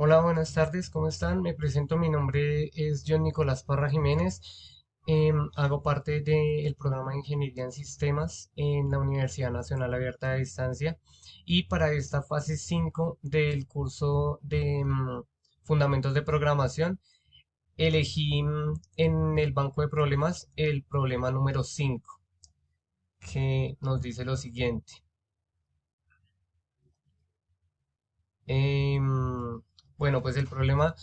Hola, buenas tardes, ¿cómo están? Me presento, mi nombre es John Nicolás Parra Jiménez. Hago parte del programa de Ingeniería en Sistemas en la Universidad Nacional Abierta de Distancia y para esta fase 5 del curso de Fundamentos de Programación elegí en el banco de problemas el problema número 5 que nos dice lo siguiente. Bueno, pues el problema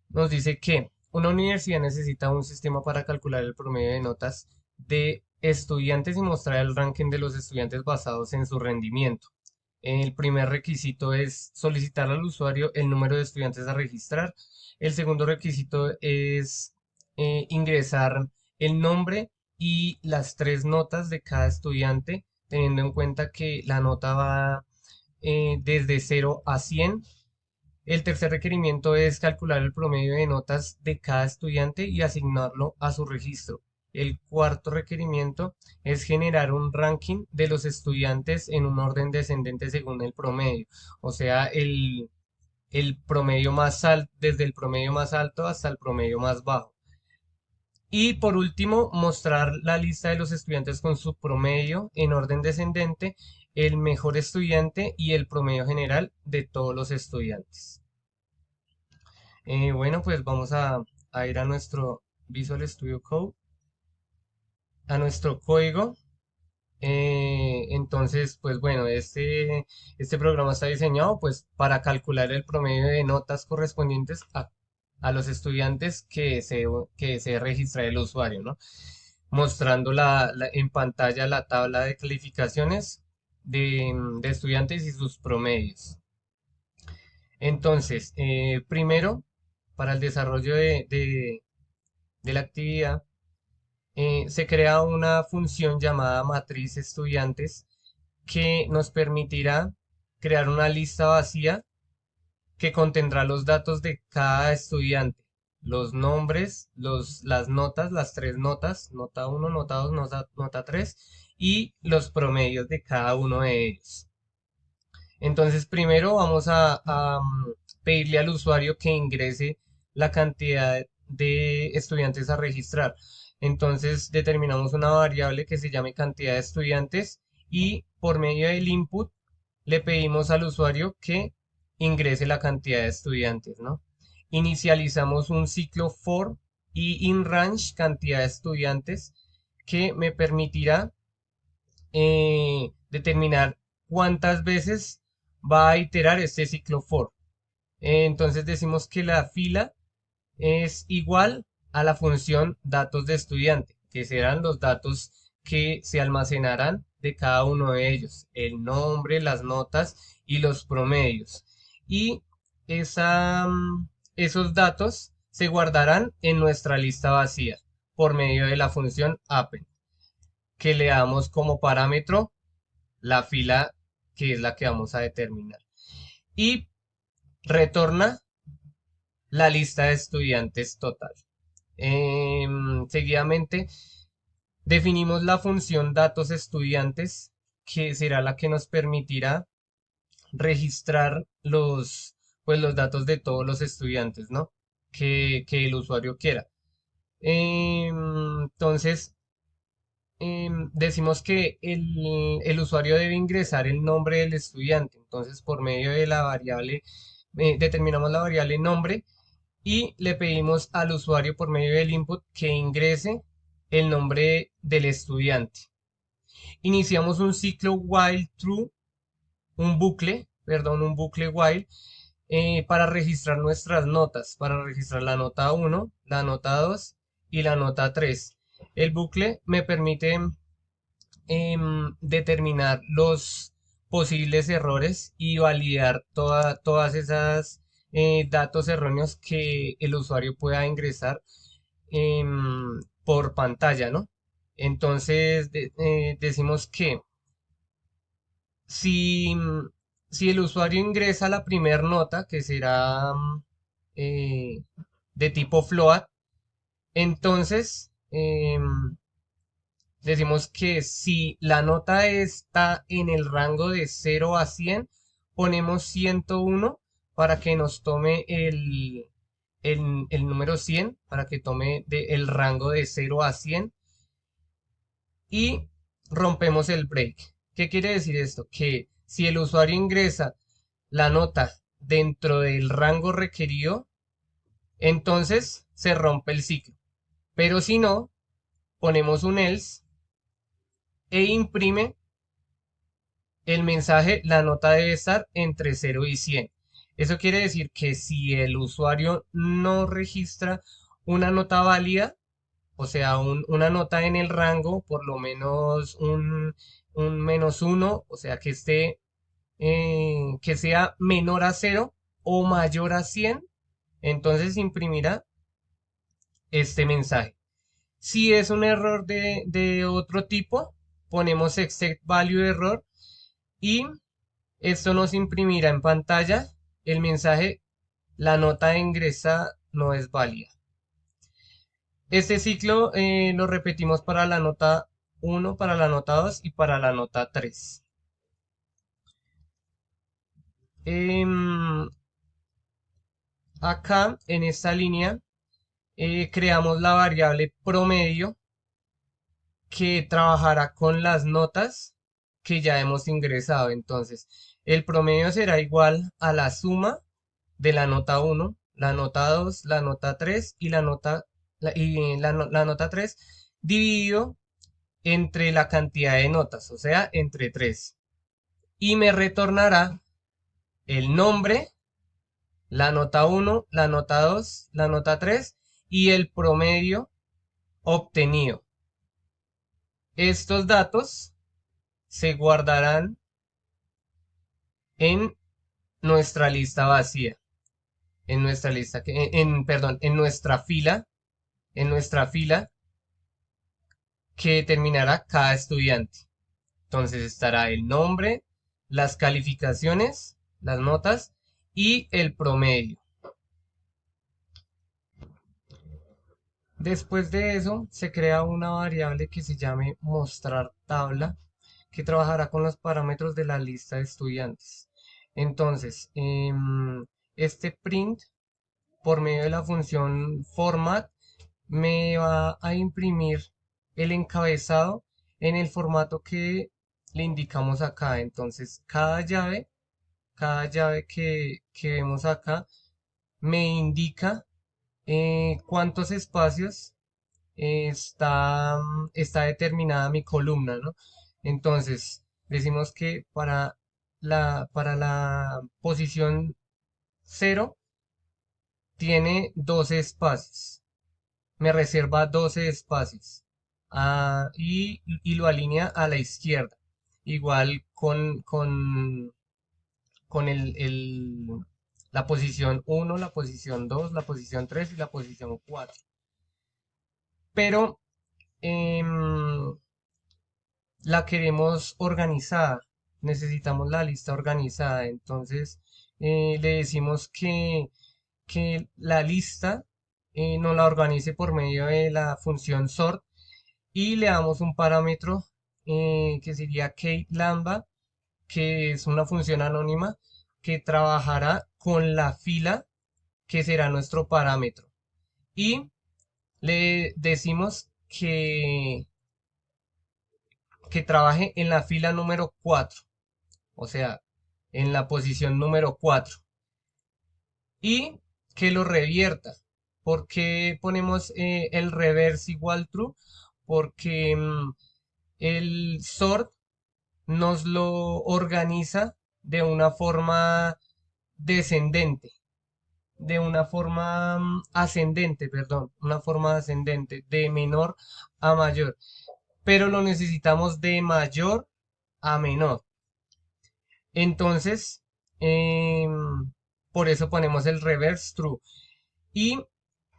nos dice que una universidad necesita un sistema para calcular el promedio de notas de estudiantes y mostrar el ranking de los estudiantes basados en su rendimiento. El primer requisito es solicitar al usuario el número de estudiantes a registrar. El segundo requisito es ingresar el nombre y las tres notas de cada estudiante, teniendo en cuenta que la nota va desde 0 a 100. El tercer requerimiento es calcular el promedio de notas de cada estudiante y asignarlo a su registro. El cuarto requerimiento es generar un ranking de los estudiantes en un orden descendente según el promedio, o sea, el promedio más alto, desde el promedio más alto hasta el promedio más bajo. Y por último, mostrar la lista de los estudiantes con su promedio en orden descendente, el mejor estudiante y el promedio general de todos los estudiantes. Bueno, pues vamos a ir a nuestro Visual Studio Code, a nuestro código. Entonces, pues bueno, este programa está diseñado pues para calcular el promedio de notas correspondientes a los estudiantes que desee registrar el usuario, ¿no? Mostrando en pantalla la tabla de calificaciones de estudiantes y sus promedios. Entonces, primero, para el desarrollo de la actividad, se crea una función llamada matriz estudiantes que nos permitirá crear una lista vacía que contendrá los datos de cada estudiante, los nombres, las notas, las tres notas, nota uno, nota 2, nota 3 y los promedios de cada uno de ellos. Entonces, primero vamos a pedirle al usuario que ingrese la cantidad de estudiantes a registrar. Entonces, determinamos una variable que se llame cantidad de estudiantes y por medio del input le pedimos al usuario que ingrese la cantidad de estudiantes, ¿no? Inicializamos un ciclo for y inRange cantidad de estudiantes que me permitirá determinar cuántas veces va a iterar este ciclo for. Entonces decimos que la fila es igual a la función datos de estudiante, que serán los datos que se almacenarán de cada uno de ellos, el nombre, las notas y los promedios. Y esos datos se guardarán en nuestra lista vacía por medio de la función append, que le damos como parámetro la fila que es la que vamos a determinar. Y retorna la lista de estudiantes total. Seguidamente definimos la función datos estudiantes, que será la que nos permitirá registrar los datos de todos los estudiantes, ¿no? Que el usuario quiera. Entonces, decimos que el usuario debe ingresar el nombre del estudiante. Entonces, por medio de la variable, determinamos la variable nombre y le pedimos al usuario por medio del input que ingrese el nombre del estudiante. Iniciamos un ciclo while true, un bucle while, para registrar nuestras notas, para registrar la nota uno, la nota 2 y la nota 3. El bucle me permite determinar los posibles errores y validar todas esas datos erróneos que el usuario pueda ingresar por pantalla, ¿no? Entonces decimos que si, si el usuario ingresa la primera nota, que será eh, de tipo float, entonces decimos que si la nota está en el rango de 0 a 100, ponemos 101 para que nos tome el número 100, para que tome el rango de 0 a 100, y rompemos el break. ¿Qué quiere decir esto? Que si el usuario ingresa la nota dentro del rango requerido, entonces se rompe el ciclo. Pero si no, ponemos un else e imprime el mensaje, la nota debe estar entre 0 y 100. Eso quiere decir que si el usuario no registra una nota válida, o sea, una nota en el rango, por lo menos un -1, o sea, que sea menor a 0 o mayor a 100, entonces imprimirá este mensaje. Si es un error de otro tipo, ponemos except value error y esto nos imprimirá en pantalla el mensaje: la nota ingresada no es válida. Este ciclo lo repetimos para la nota 1, para la nota 2 y para la nota 3. Em, Acá en esta línea creamos la variable promedio que trabajará con las notas que ya hemos ingresado. Entonces, el promedio será igual a la suma de la nota 1, la nota 2, la nota 3 y la nota 3 dividido entre la cantidad de notas, o sea, entre 3. Y me retornará el nombre, la nota 1, la nota 2, la nota 3 y el promedio obtenido. Estos datos se guardarán en nuestra lista vacía, en nuestra lista, perdón, en nuestra fila que terminará cada estudiante. Entonces estará el nombre, las calificaciones, las notas y el promedio. Después de eso, se crea una variable que se llame mostrar tabla, que trabajará con los parámetros de la lista de estudiantes. Entonces, este print, por medio de la función format, me va a imprimir el encabezado en el formato que le indicamos acá. Entonces, cada llave que vemos acá me indica cuántos espacios está determinada mi columna, ¿no? Entonces, decimos que para la posición 0 tiene 12 espacios, me reserva 12 espacios, y lo alinea a la izquierda, igual con la posición 1, la posición 2, la posición 3 y la posición 4. Pero em, la queremos organizada, necesitamos la lista organizada, entonces le decimos que la lista nos la organice por medio de la función sort y le damos un parámetro que sería keylambda, que es una función anónima que trabajará con la fila que será nuestro parámetro. Y le decimos que trabaje en la fila número 4, o sea, en la posición número 4, y que lo revierta. ¿Por qué ponemos el reverse igual true? Porque el sort nos lo organiza de una forma descendente, de una forma ascendente, perdón, una forma ascendente, de menor a mayor, pero lo necesitamos de mayor a menor. Entonces, por eso ponemos el reverse true y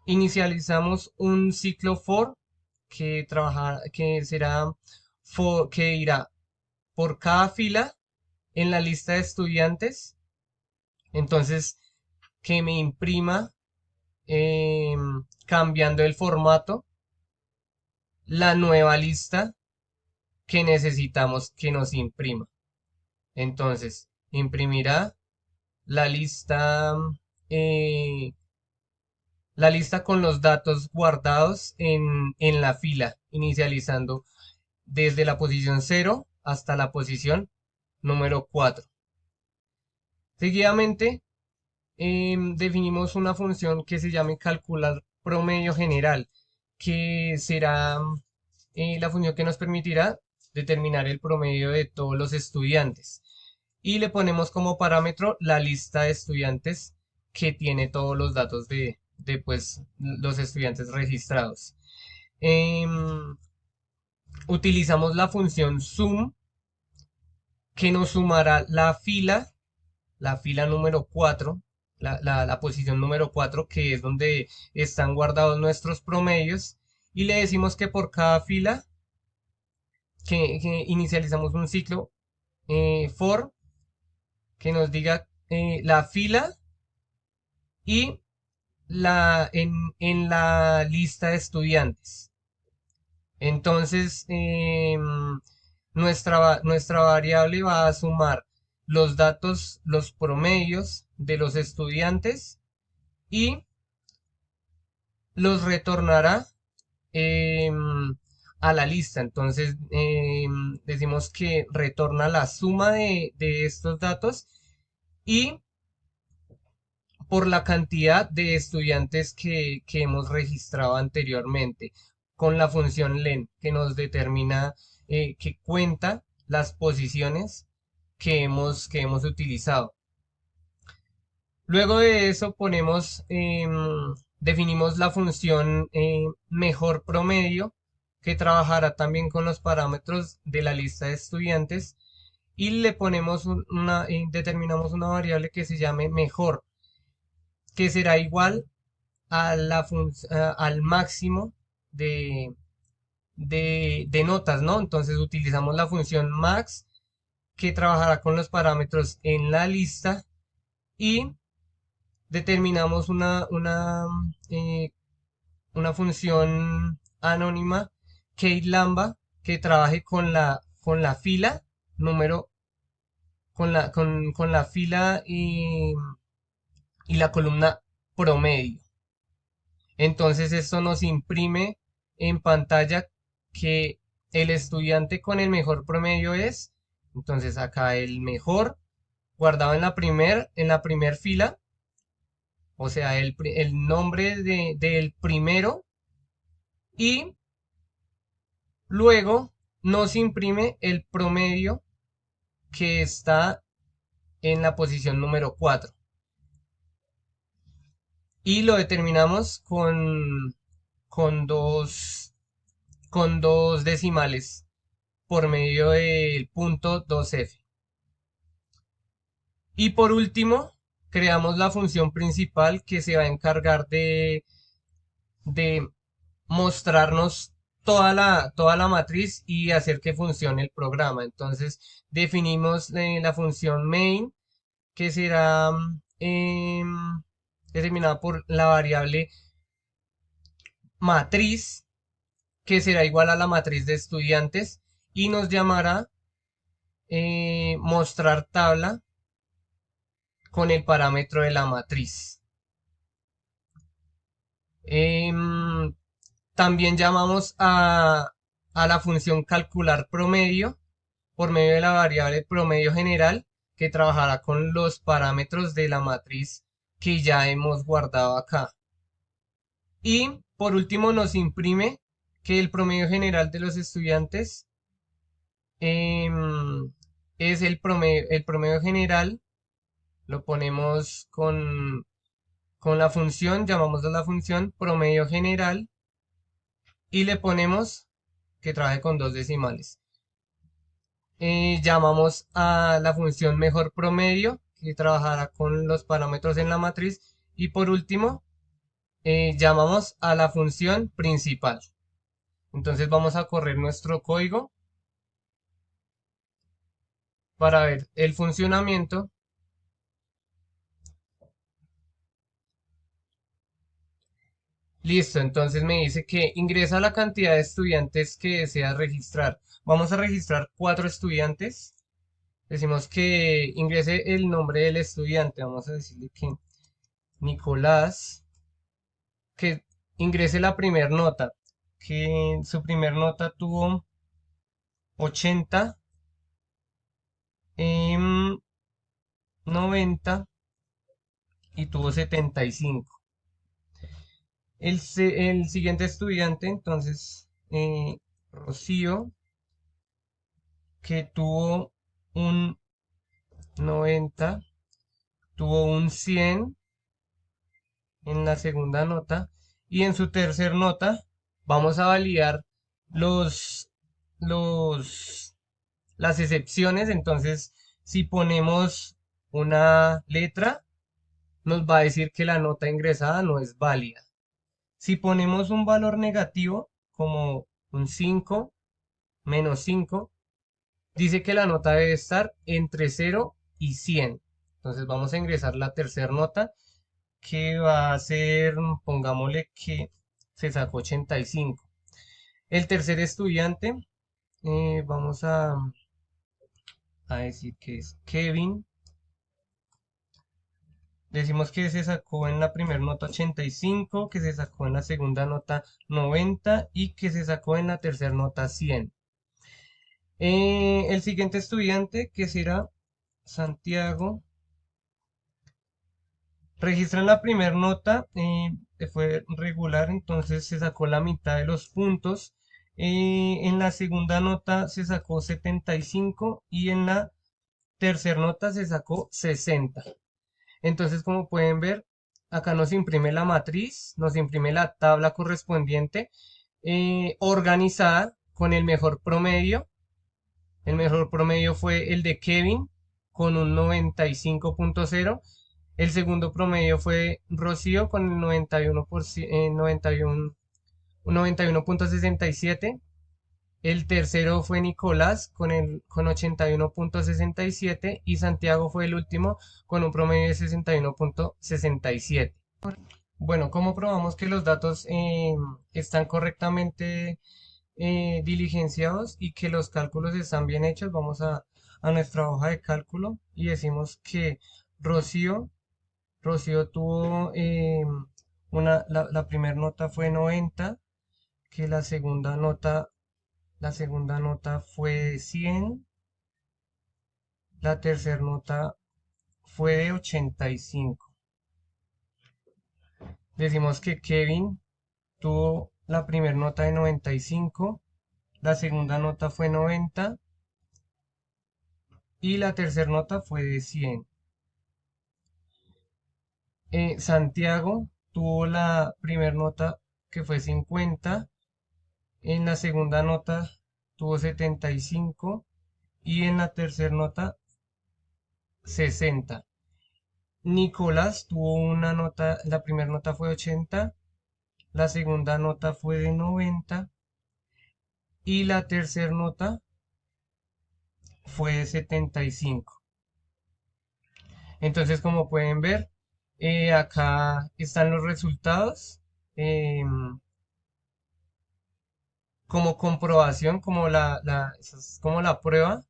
inicializamos un ciclo for que será que irá por cada fila en la lista de estudiantes. Entonces, que me imprima, cambiando el formato, la nueva lista que necesitamos que nos imprima. Entonces, imprimirá la lista, eh, la lista con los datos guardados en la fila, inicializando desde la posición 0 hasta la posición número 4. Seguidamente, definimos una función que se llame calcular promedio general, que será la función que nos permitirá determinar el promedio de todos los estudiantes. Y le ponemos como parámetro la lista de estudiantes que tiene todos los datos de pues, los estudiantes registrados. Em, Utilizamos la función sum que nos sumará la fila número 4, la posición número 4, que es donde están guardados nuestros promedios, y le decimos que por cada fila que inicializamos un ciclo for que nos diga la fila y en la lista de estudiantes. Entonces, nuestra variable va a sumar los datos, los promedios de los estudiantes y los retornará a la lista. Entonces, decimos que retorna la suma de estos datos y por la cantidad de estudiantes que hemos registrado anteriormente con la función len que nos determina, que cuenta las posiciones que hemos utilizado. Luego de eso definimos la función mejor promedio que trabajará también con los parámetros de la lista de estudiantes y le ponemos determinamos una variable que se llame mejor, que será igual a al máximo de, de notas, ¿no? Entonces utilizamos la función max que trabajará con los parámetros en la lista y determinamos una función anónima keylamba que trabaje con la fila número, con la fila y la columna promedio. Entonces esto nos imprime en pantalla que el estudiante con el mejor promedio es, entonces acá el mejor guardado en la primer fila, o sea, el nombre del primero y luego nos imprime el promedio que está en la posición número 4 y lo determinamos con con dos decimales por medio del punto 2f. Y por último, creamos la función principal que se va a encargar de mostrarnos toda la matriz y hacer que funcione el programa. Entonces, definimos la función main que será determinada por la variable matriz que será igual a la matriz de estudiantes y nos llamará mostrar tabla con el parámetro de la matriz. Em, También llamamos a la función calcular promedio por medio de la variable promedio general que trabajará con los parámetros de la matriz que ya hemos guardado acá. Y por último nos imprime que el promedio general de los estudiantes es el promedio general, lo ponemos con la función, llamamos a la función promedio general y le ponemos que trabaje con dos decimales. Llamamos a la función mejor promedio que trabajará con los parámetros en la matriz y por último llamamos a la función principal. Entonces vamos a correr nuestro código para ver el funcionamiento. Listo, entonces me dice que ingresa la cantidad de estudiantes que desea registrar. Vamos a registrar 4 estudiantes. Decimos que ingrese el nombre del estudiante. Vamos a decirle que Nicolás, que ingrese la primer nota, que su primer nota tuvo 80, 90 y tuvo 75. El siguiente estudiante, entonces, Rocío, que tuvo un 90, tuvo un 100 en la segunda nota y en su tercer nota vamos a validar los, los, las excepciones. Entonces, si ponemos una letra, nos va a decir que la nota ingresada no es válida. Si ponemos un valor negativo, como un 5, -5, dice que la nota debe estar entre 0 y 100. Entonces vamos a ingresar la tercera nota, que va a ser, pongámosle que se sacó 85. El tercer estudiante, vamos a decir que es Kevin. Decimos que se sacó en la primera nota 85, que se sacó en la segunda nota 90 y que se sacó en la tercera nota 100. El siguiente estudiante, que será Santiago, registra en la primera nota, que fue regular, entonces se sacó la mitad de los puntos. En la segunda nota se sacó 75 y en la tercera nota se sacó 60. Entonces, como pueden ver, acá nos imprime la matriz, nos imprime la tabla correspondiente, organizada con el mejor promedio. El mejor promedio fue el de Kevin con un 95.0. El segundo promedio fue Rocío con el 91, un 91.67. El tercero fue Nicolás con 81.67 y Santiago fue el último con un promedio de 61.67. Bueno, ¿cómo probamos que los datos están correctamente diligenciados y que los cálculos están bien hechos? Vamos a nuestra hoja de cálculo y decimos que Rocío, Rocío tuvo la primera nota fue 90, que la segunda nota fue 100, la tercera nota fue de 85. Decimos que Kevin tuvo la primera nota de 95, la segunda nota fue 90 y la tercera nota fue de 100. Santiago tuvo la primera nota que fue 50, en la segunda nota tuvo 75 y en la tercera nota 60. Nicolás tuvo una nota, la primera nota fue 80, la segunda nota fue de 90 y la tercera nota fue de 75. Entonces, como pueden ver, acá están los resultados, como comprobación, es como la prueba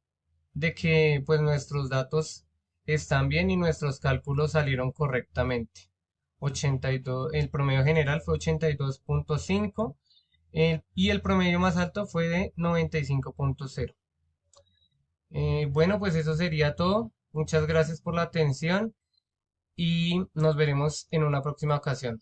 de que pues nuestros datos están bien y nuestros cálculos salieron correctamente. 82, el promedio general fue 82.5 y el promedio más alto fue de 95.0. Bueno, pues eso sería todo. Muchas gracias por la atención y nos veremos en una próxima ocasión.